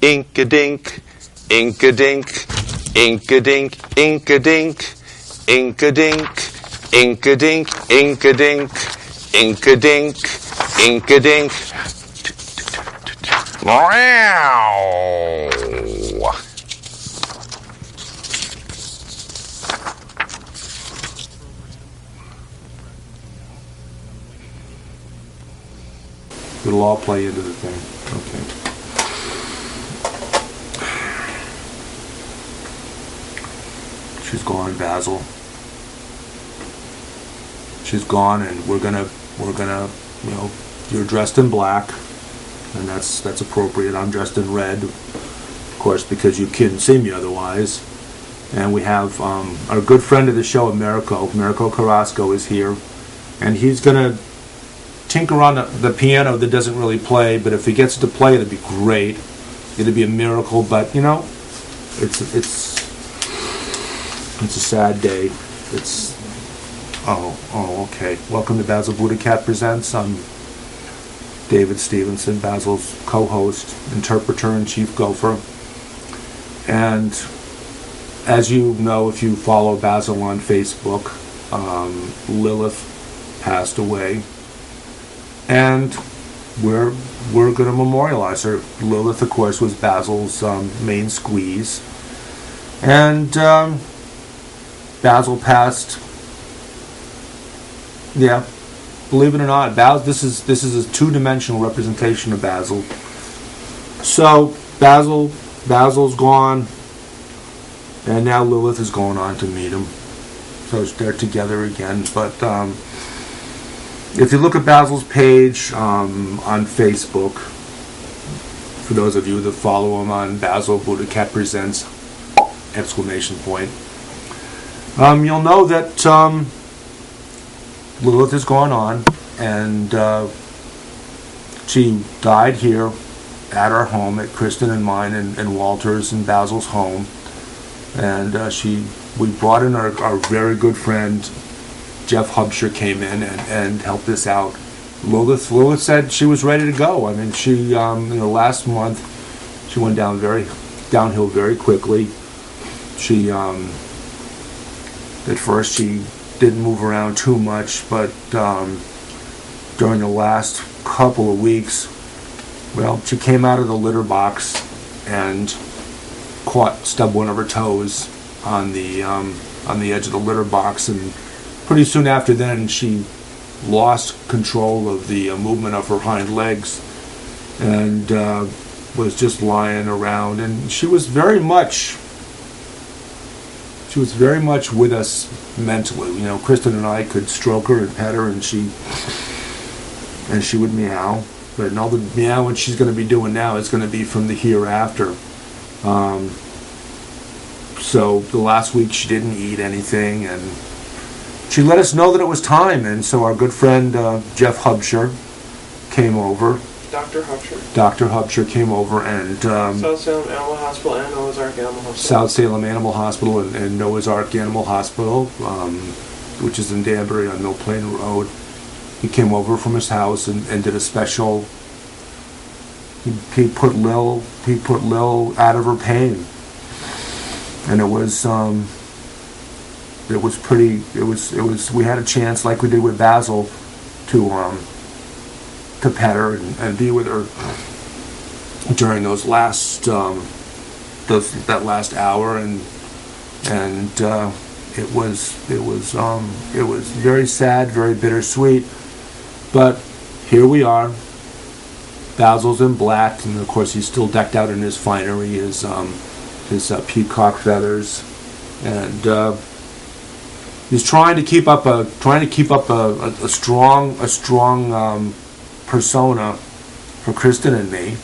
Ink-a-dink, ink-a-dink, ink-a-dink, ink-a-dink, ink-a-dink, ink-a-dink, ink-a-dink, ink-a-dink, ink-a-dink. Wow! It'll all play into the thing. Okay. She's gone, Basil. She's gone, and we're gonna, you know, you're dressed in black, and that's appropriate. I'm dressed in red, of course, because you couldn't see me otherwise. And we have our good friend of the show, Americo Carrasco, is here, and he's gonna tinker on the piano that doesn't really play, but if he gets to play, it'd be great. It'd be a miracle, but you know, it's a sad day. It's okay. Welcome to Basil BuddhaCat Presents. I'm David Stevenson, Basil's co-host, interpreter, and chief gopher. And as you know, if you follow Basil on Facebook, Lilith passed away. And we're going to memorialize her. Lilith, of course, was Basil's main squeeze. And Basil passed. Yeah, believe it or not, this is a two-dimensional representation of Basil. So Basil's gone, and now Lilith is going on to meet him. So they're together again, but. If you look at Basil's page on Facebook, for those of you that follow him on Basil BuddhaCat Presents, ! You'll know that Lilith has gone on, and she died here at our home, at Kristin and mine and Walter's and Basil's home. And we brought in our very good friend, Jeff Hubsher, came in and helped us out. Lilith said she was ready to go. I mean, she last month she went downhill very quickly. She at first she didn't move around too much, but during the last couple of weeks, well, she came out of the litter box and stubbed one of her toes on the edge of the litter box, and pretty soon after then, she lost control of the movement of her hind legs and was just lying around. And she was very much with us mentally. You know, Kristin and I could stroke her and pet her, and she would meow. But all the meowing she's going to be doing now is going to be from the hereafter. So the last week she didn't eat anything, and she let us know that it was time, and so our good friend Jeff Hubsher came over. Dr. Hubsher. Dr. Hubsher came over, and South Salem Animal Hospital and Noah's Ark Animal Hospital. South Salem Animal Hospital and Noah's Ark Animal Hospital, which is in Danbury on Mill Plain Road. He came over from his house and did a special. He put Lil out of her pain, and it was. It was pretty. It was. We had a chance, like we did with Basil, to pet her and be with her during those last that last hour, and it was very sad, very bittersweet. But here we are. Basil's in black, and of course he's still decked out in his finery, his peacock feathers, and. He's trying to keep up a strong persona for Kristin and me,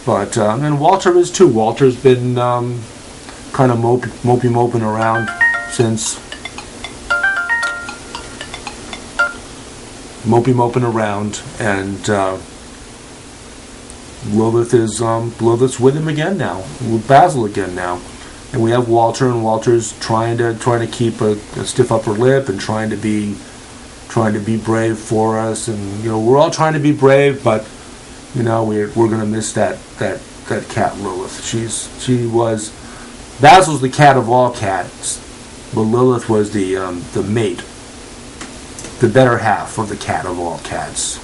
but and Walter is too. Walter's been kind of moping around since and Lilith's with him again now, with Basil again now. And we have Walter, and Walter's trying to keep a stiff upper lip and trying to be brave for us, and we're all trying to be brave, but we're going to miss that that cat Lilith. She was Basil's the cat of all cats, but Lilith was the mate, the better half of the cat of all cats.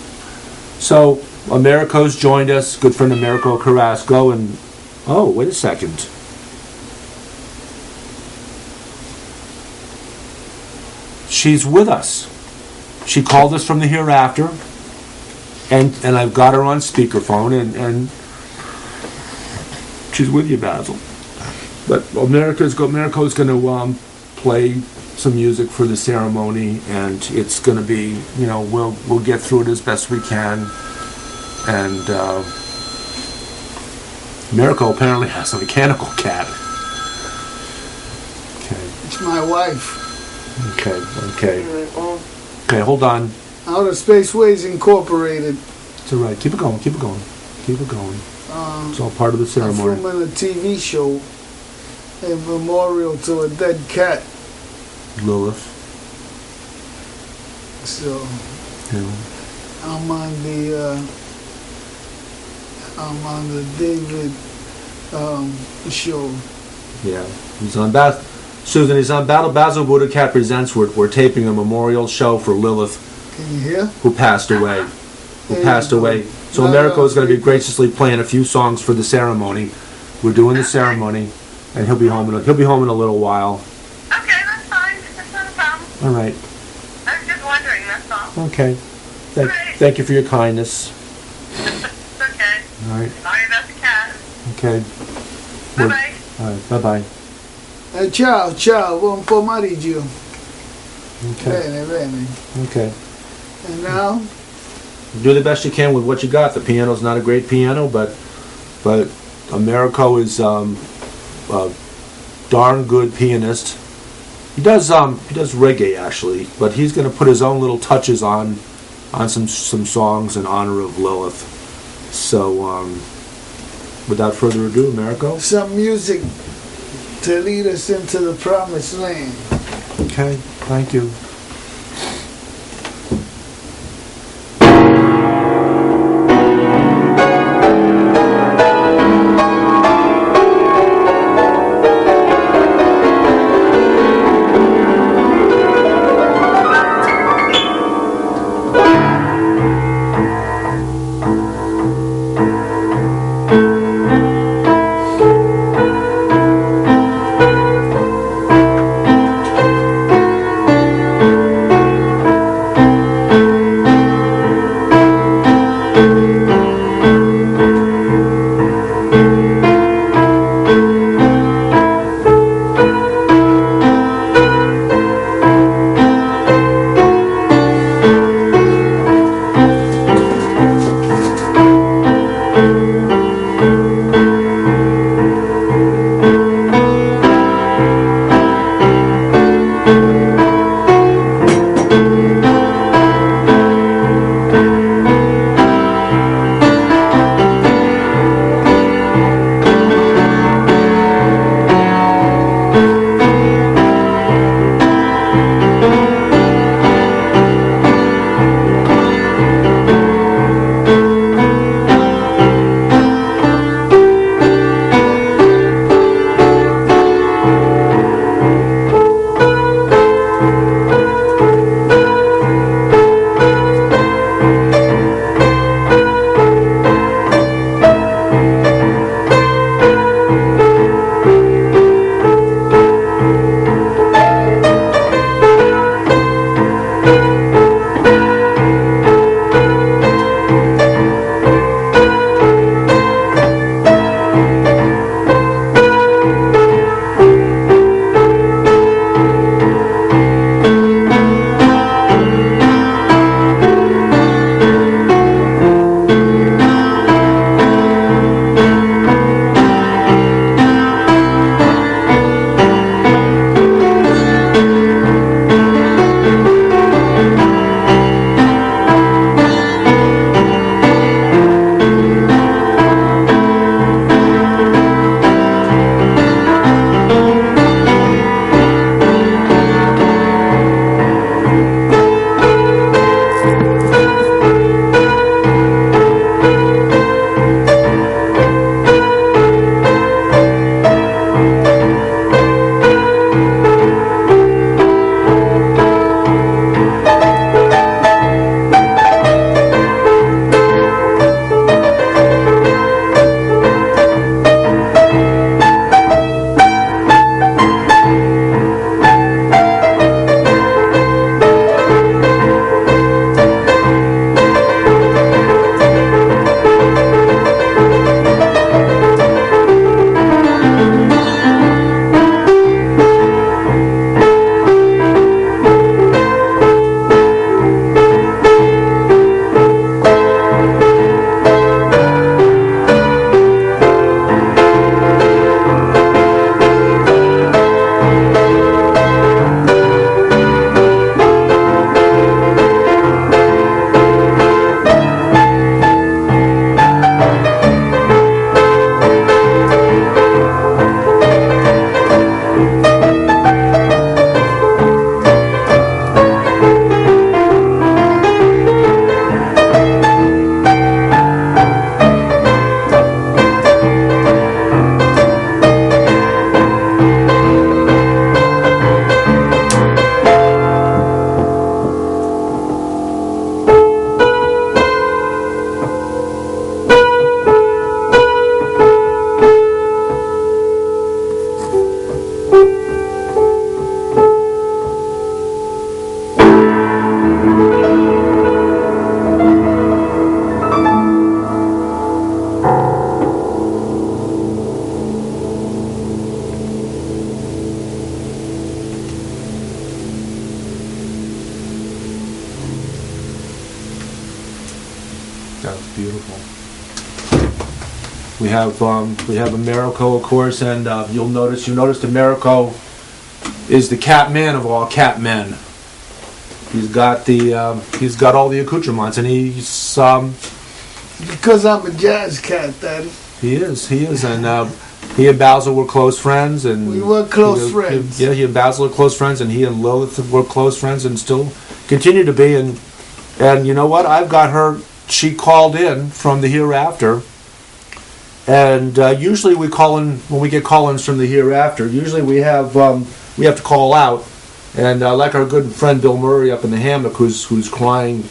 So Americo's joined us, good friend Americo Carrasco, and oh, wait a second. She's with us. She called us from the hereafter, and I've got her on speakerphone, and she's with you, Basil. But Americo's going to play some music for the ceremony, and it's going to be, we'll get through it as best we can. And Americo apparently has a mechanical cat. Okay. It's my wife. Okay, hold on. Outer Space Ways Incorporated. It's all right. Keep it going. It's all part of the ceremony. I'm filming a TV show in memorial to a dead cat. Lilith. So Yeah. I'm on the David show. Yeah. He's on Susan, he's on Basil BuddhaCat Presents. We're taping a memorial show for Lilith, Can you hear? who passed away. So No, Americo is going to be no. graciously playing a few songs for the ceremony. We're doing the ceremony, and he'll be home in a little while. Okay, that's fine. That's not a problem. All right. I was just wondering, that's all. Okay. Right. Thank you for your kindness. It's okay. All right. Sorry about the cat. Okay. Bye-bye. All right. Bye-bye. Ciao, buon pomeriggio. Okay. Bene. Okay. And now? Do the best you can with what you got. The piano's not a great piano, but Americo is a darn good pianist. He does reggae actually, but he's going to put his own little touches on some songs in honor of Lilith. So without further ado, Americo. Some music to lead us into the promised land. Okay, thank you. Beautiful. We have Americo, of course, and you noticed Americo is the cat man of all cat men. He's got all the accoutrements, and he's Because I'm a jazz cat, Daddy. he is, and he and Basil were close friends, and We were close friends. Yeah, he and Basil were close friends, and he and Lilith were close friends, and still continue to be. And you know what? I've got her. She called in from the hereafter. And usually we call in when we get call-ins from the hereafter. Usually we have to call out, and like our good friend Bill Murray up in the hammock, who's crying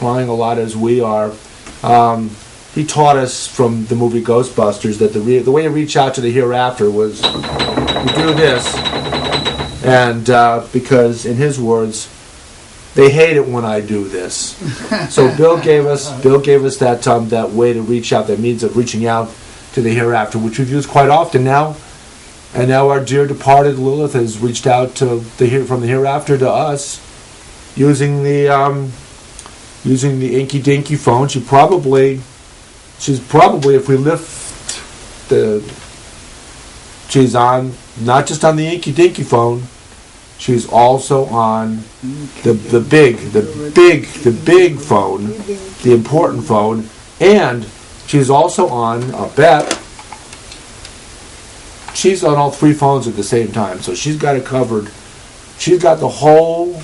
a lot as we are. He taught us from the movie Ghostbusters that the way to reach out to the hereafter was you do this, and because in his words, they hate it when I do this. So Bill gave us that way to reach out, that means of reaching out to the hereafter, which we've used quite often now. And now our dear departed Lilith has reached out to from the hereafter to us using the inky dinky phone. She's probably if we lift she's on not just on the inky dinky phone. She's also on the big phone, the important phone, and she's also on, I'll bet, she's on all three phones at the same time. So she's got it covered. She's got the whole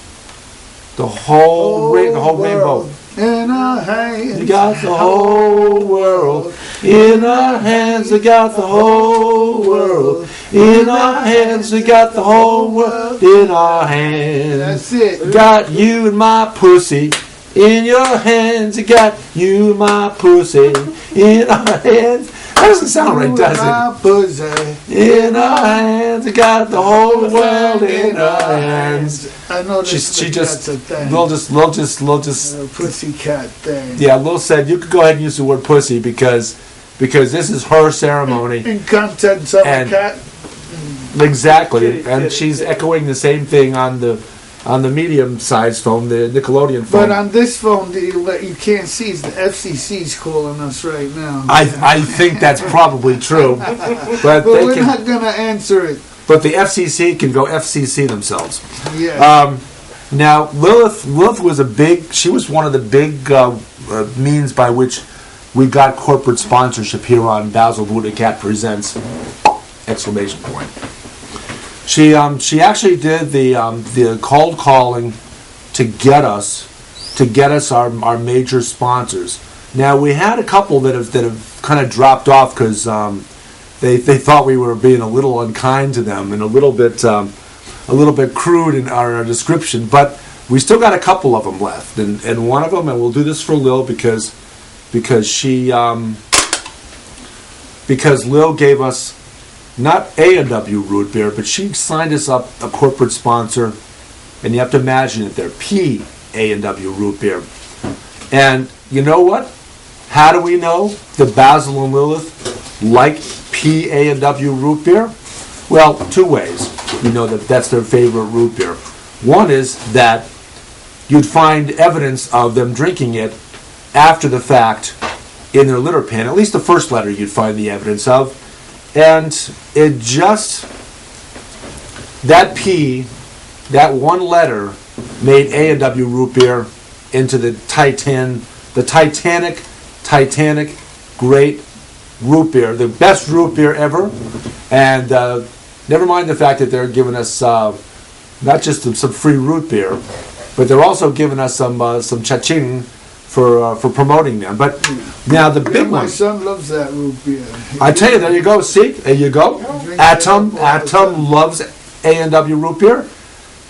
rainbow. In our hands. We got the whole world in our hands. We got the whole world in our hands. We got the whole world in our hands. That's it. We got you and my pussy in your hands. We got you and my pussy in our hands. That doesn't sound right, does it? My pussy. In our hands. We got the whole world in our hands. I know this She just, a thing. Lil just, A pussycat thing. yeah, Lil said you could go ahead and use the word pussy because this is her ceremony. In contents of And- a cat. Exactly, and she's echoing the same thing on the medium-sized phone, the Nickelodeon phone. But on this phone, you can't see, the FCC's calling us right now. I think that's probably true, but But they we're can. not going to answer it. But the FCC can go FCC themselves. Yeah. Now, Lilith was she was one of the big means by which we got corporate sponsorship here on Basil BuddhaCat Presents! Exclamation point. She actually did the cold calling to get us our major sponsors. Now we had a couple that have kind of dropped off because they thought we were being a little unkind to them and a little bit crude in our description, but we still got a couple of them left, and one of them, and we'll do this for Lil because Lil gave us not A&W root beer, but she signed us up a corporate sponsor, and you have to imagine it, they're P.A&W root beer. And you know what? How do we know that Basil and Lilith like P.A&W root beer? Well, two ways. You know that's their favorite root beer. One is that you'd find evidence of them drinking it after the fact in their litter pan. At least the first letter you'd find the evidence of. And it just, that P, that one letter, made A&W root beer into the Titanic great root beer, the best root beer ever. And never mind the fact that they're giving us not just some free root beer, but they're also giving us some cha-ching for promoting them. But now the big My one. son loves that root beer. I tell you, there you go. See, there you go. Atom loves A&W root beer,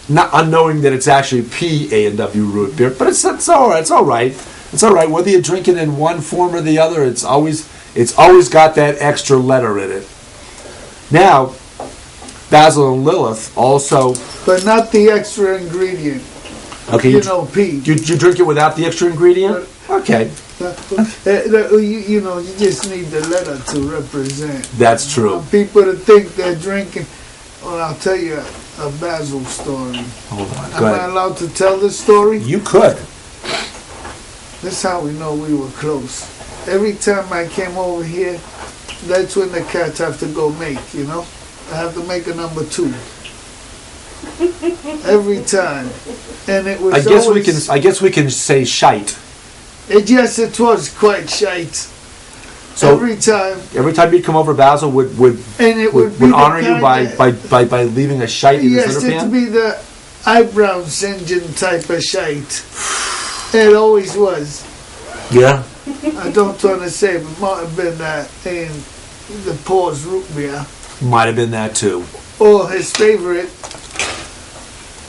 not unknowing that it's actually P.A&W root beer. But it's all right. It's all right. It's all right. Whether you drink it in one form or the other, it's always got that extra letter in it. Now, Basil and Lilith also. But not the extra ingredient. Okay, You know, P. you drink it without the extra ingredient. Okay, You just need the letter to represent. that's true. People that think they're drinking. Well, I'll tell you a Basil story. Hold on. Am Go I ahead. allowed to tell this story? You could. This is how we know we were close. every time I came over here, that's when the cats have to go make, you know? I have to make a number 2. Every time. And it was I guess we can say shite. Yes, it was quite shite. So every time you'd come over, Basil would honor you by leaving a shite in his litter pan? Yes, it'd be the eyebrow singeing type of shite. It always was. Yeah. I don't want to say, but it might have been that in the Paul's root beer. Might have been that too. Or his favorite.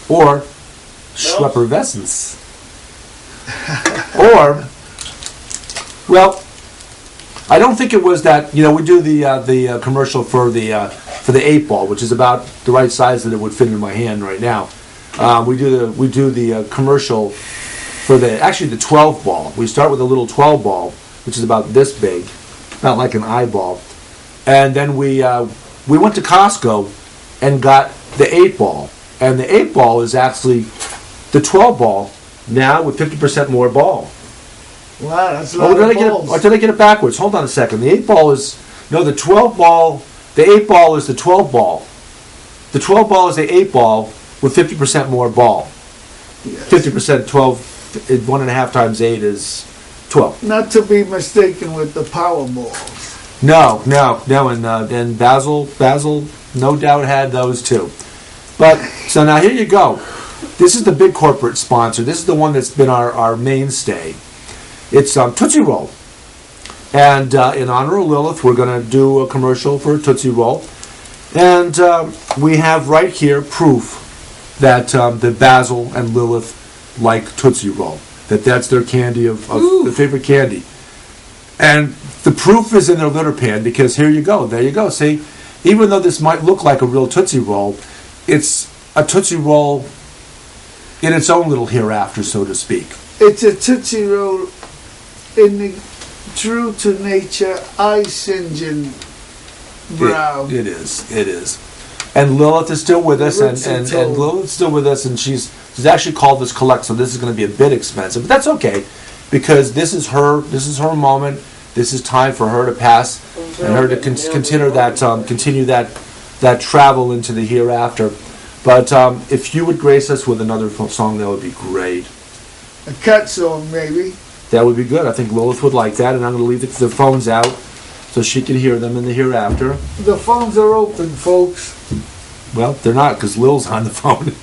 Or Schweppervescence. Or, well, I don't think it was that. You know, we do the commercial for the 8-ball, which is about the right size that it would fit in my hand right now. We do the commercial for the 12-ball. We start with a little 12-ball, which is about this big, not like an eyeball, and then we went to Costco and got the 8-ball, and the 8-ball is actually the 12-ball now with 50% more ball. Wow, that's a lot of balls. Or did I get it backwards? Hold on a second. The 8-ball is the 12-ball. The 8-ball is the 12-ball. The 12-ball is the 8-ball with 50% more ball. Yes. 50%, 12, 1.5 times 8 is 12. Not to be mistaken with the Powerballs. No, and Basil, no doubt had those too. But so now here you go. This is the big corporate sponsor. This is the one that's been our mainstay. It's Tootsie Roll, and in honor of Lilith, we're going to do a commercial for Tootsie Roll, and we have right here proof that that Basil and Lilith like Tootsie Roll. That's their candy of the favorite candy. And the proof is in their litter pan, because here you go. There you go. See, even though this might look like a real Tootsie Roll, it's a Tootsie Roll in its own little hereafter, so to speak. It's a Tootsie Roll in the true to nature eye singeing brown. It is. And Lilith is still with us, and Lilith's still with us, and she's actually called this collect, so this is going to be a bit expensive, but that's okay, because this is her moment. This is time for her to pass, and her to continue that travel into the hereafter. But if you would grace us with another song, that would be great. A cat song, maybe. That would be good. I think Lilith would like that, and I'm going to leave the phones out so she can hear them in the hereafter. The phones are open, folks. Well, they're not, because Lil's on the phone.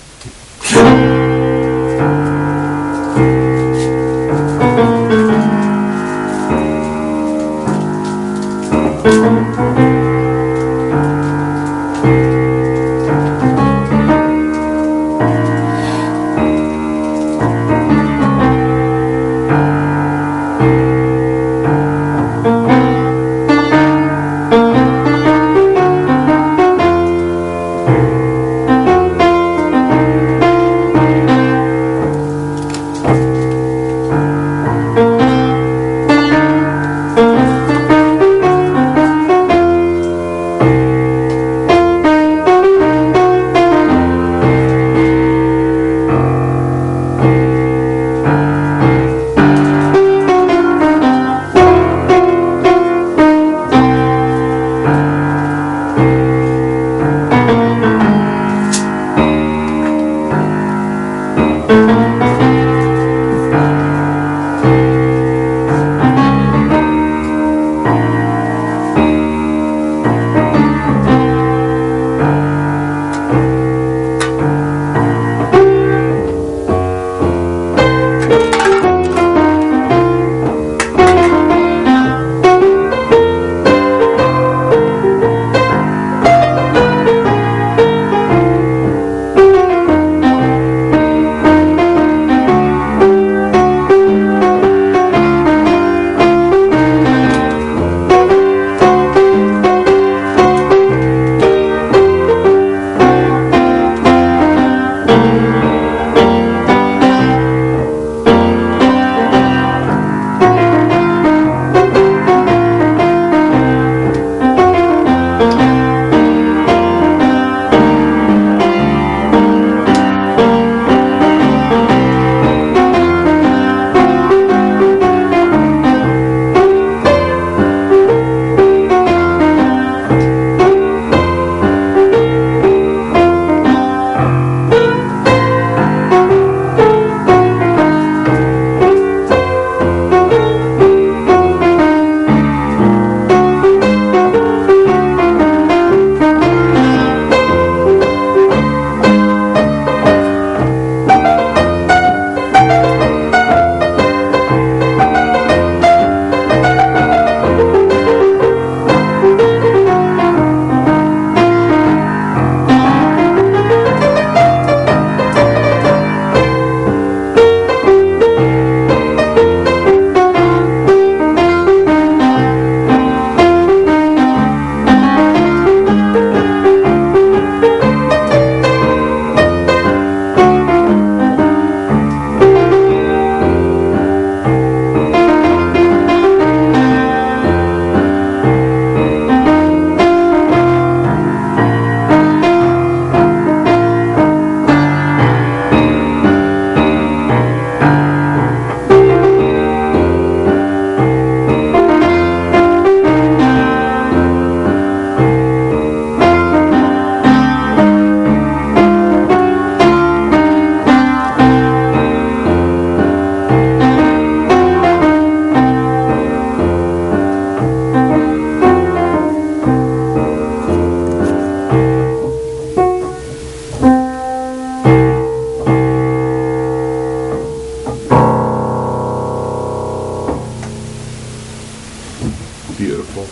beautiful.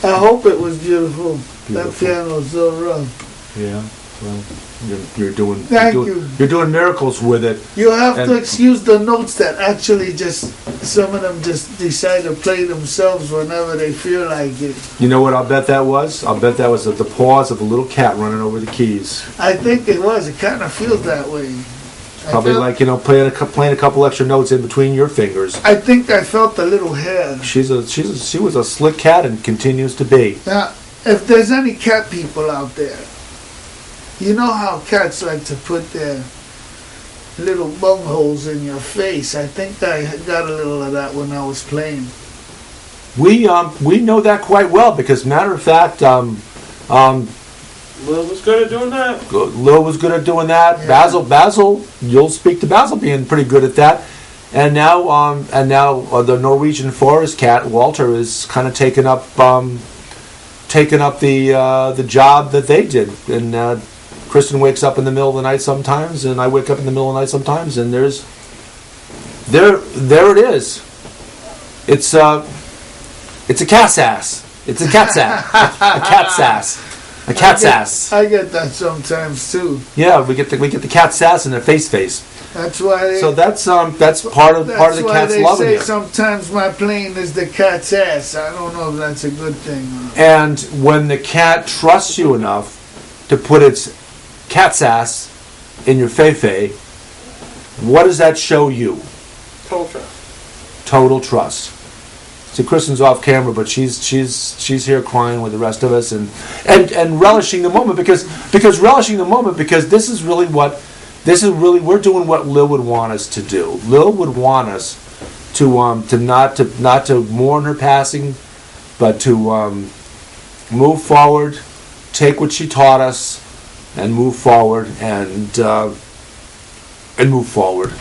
I hope it was beautiful. That Beautiful. piano's so rough. Yeah. Well, you're doing. Thank you're doing, you. You're doing miracles with it. You have And- to excuse the notes that actually just, some of them just decide to play themselves whenever they feel like it. You know what I'll bet that was? I'll bet that was the paws of a little cat running over the keys. I think it was. It kind of feels that way. Probably I felt, like, playing a couple extra notes in between your fingers. I think I felt a little hair. She was a slick cat and continues to be. Now, if there's any cat people out there, you know how cats like to put their little bungholes in your face. I think I got a little of that when I was playing. We know that quite well because, matter of fact, Lil was good at doing that. Lil was good at doing that. Yeah. Basil, you'll speak to Basil being pretty good at that. And now the Norwegian forest cat Walter is kind of taken up the job that they did. And Kristin wakes up in the middle of the night sometimes, and I wake up in the middle of the night sometimes, and there it is. It's a cat's ass. It's a cat's ass. A cat's ass. A cat's ass. I get that sometimes too. Yeah, we get the cat's ass in their face. That's why. So that's part of the cat's loving they say you. sometimes my playing is the cat's ass. I don't know if that's a good thing. And when the cat trusts you enough to put its cat's ass in your fefe, what does that show you? Total trust. Total trust. See, Kristin's off camera, but she's here crying with the rest of us and relishing the moment because this is really we're doing what Lil would want us to do. Lil would want us to not to mourn her passing, but to move forward, take what she taught us, and move forward and move forward.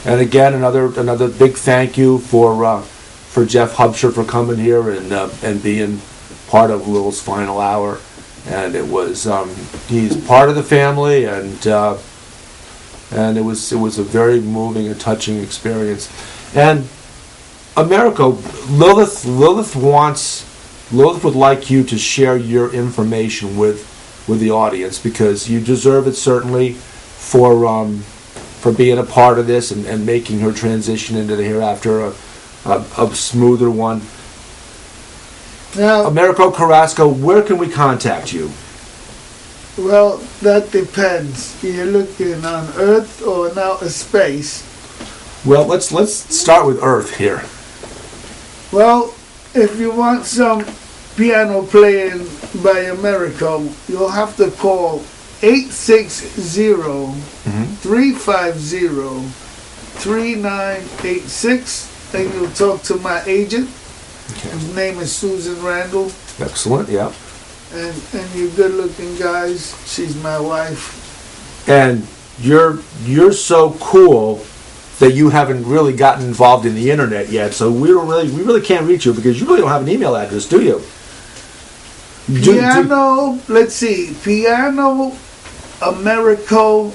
And again, another big thank you for Jeff Hubsher for coming here and being part of Lil's final hour. And it was he's part of the family, and it was a very moving and touching experience. And Americo, Lilith would like you to share your information with the audience because you deserve it certainly for being a part of this and making her transition into the hereafter a smoother one. Now, Americo Carrasco, where can we contact you? well, that depends. You're looking on Earth or in outer space. Well, let's start with Earth here. Well, if you want some piano playing by Americo, you'll have to call 860-350-3986, and you'll talk to my agent. Okay. His name is Susan Randall, Excellent, yeah. and you good-looking guys. She's my wife. And you're so cool that you haven't really gotten involved in the internet yet, so we really can't reach you because you really don't have an email address, do you? Piano, let's see, Piano Americo,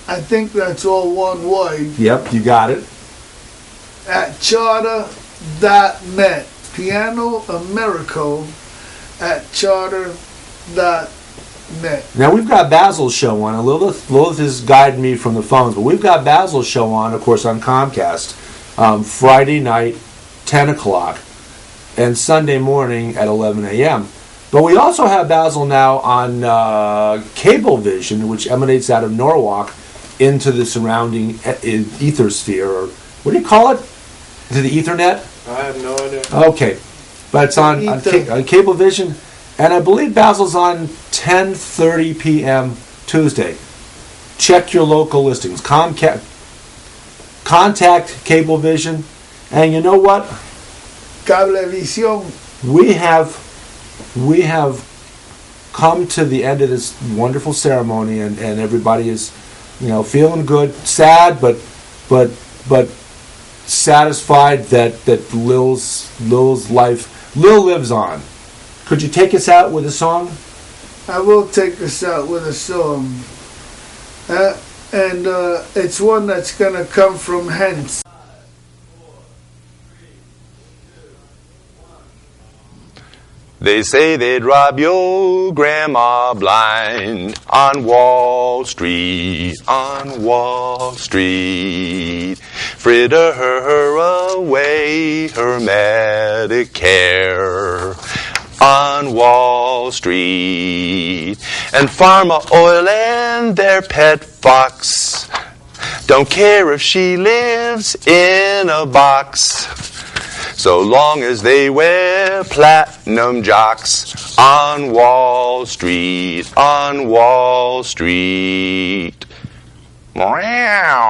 I think that's all one word, Yep, you got it. at charter.net. Piano Americo at charter.net. Now we've got Basil's show on. Lilith is guiding me from the phones, but we've got Basil's show on, of course, on Comcast, Friday night, 10 o'clock, and Sunday morning at 11 a.m. But we also have Basil now on Cablevision, which emanates out of Norwalk into the surrounding ethersphere, or what do you call it? To the Ethernet? I have no idea. Okay, but it's on Cablevision, and I believe Basil's on 10:30 p.m. Tuesday. Check your local listings. Contact Cablevision, and you know what? Cablevisión. We have come to the end of this wonderful ceremony, and everybody is, feeling good, sad, but satisfied that Lil's life, Lil lives on. Could you take us out with a song? I will take us out with a song. And it's one that's going to come from Hence. They say they'd rob your grandma blind on Wall Street, on Wall Street. Fritter her away her Medicare on Wall Street. And Pharma Oil and their pet fox don't care if she lives in a box, so long as they wear platinum jocks on Wall Street, on Wall Street. Meow.